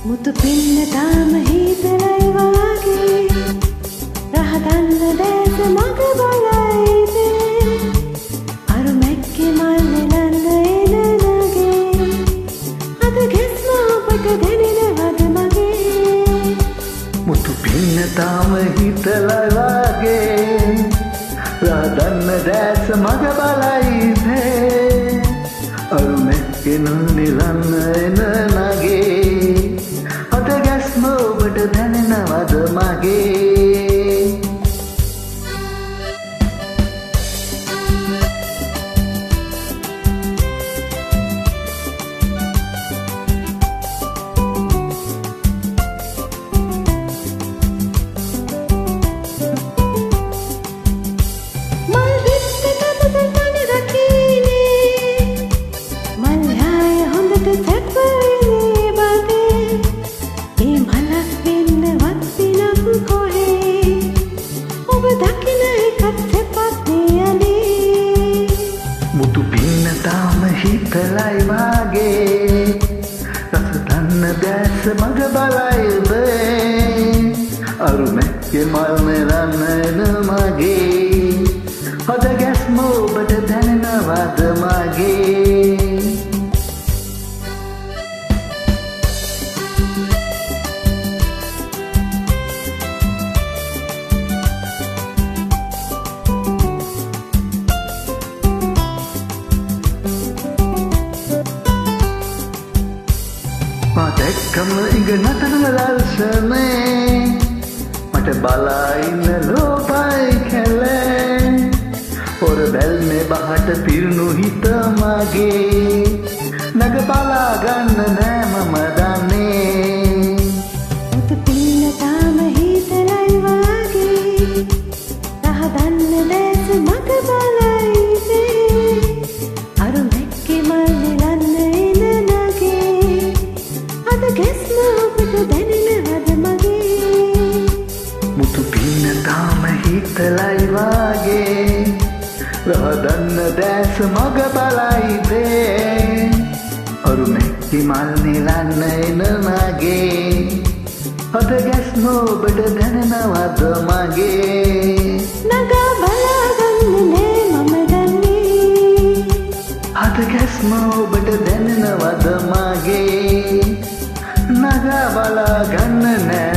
මුතු පින්න තාම හිතලයි වාගේ රහතන්න දැස මග බලයිද අර මැක්කේ මල් නෙලන්න එනනගේ අද ගැස්ම ඔබට දැනෙනවද මගේ මුතු පින්න තාම හිතලයි වාගේ රහතන්න දැස මග බලයිද අර මැක්කේ මල් නෙලන්න එනනගේ ඔබට දැනෙනවද මගේ මල් විත්තට තන රකීනේ මල් යාය හොඳට සැපයිනේ බගේ ඒ මලක් වෙන්නවත් පිනක් කොහේ ඔබ දකින එකත් සැපක් නියනේ මුතු පින්න තාම හිතලයි වාගේ රස දන්න දැස මග බලයිද අරු මැක්කේ මල් නෙලන්න එන මගේ හද ගැස්ම ඔබට දැනෙනවද මගේ දැක්කම ඉඟ නතන ලල්සනේ මට බලා ඉන්න ලෝපයි කැලේ පොර බැල්මේ බහට පිරුණු හිත මගේ නග බලා ගන්න නෑ මම දන්නේ මුතු පින්න තාම හිතලයි වාගේ රහදන්න දැස මග බලයිද අර මැක්කේ මල් නෙලන්න එන නගේ අද ගැස්ම ඔබට දැනෙනවද මගේ මුතු පින්න තාම හිතලයි වාගේ රහදන්න දැස මග බලයිද අරු මැක්කේ මල් නෙලන්න එන මගේ අද ගැස්ම ඔබට දැනෙනවද මගේ නගා බලාගන්න නෑ මම දන්නේ අද ගැස්ම ඔබට දැනෙනවද මගේ නගා බලා ගන්න නෑ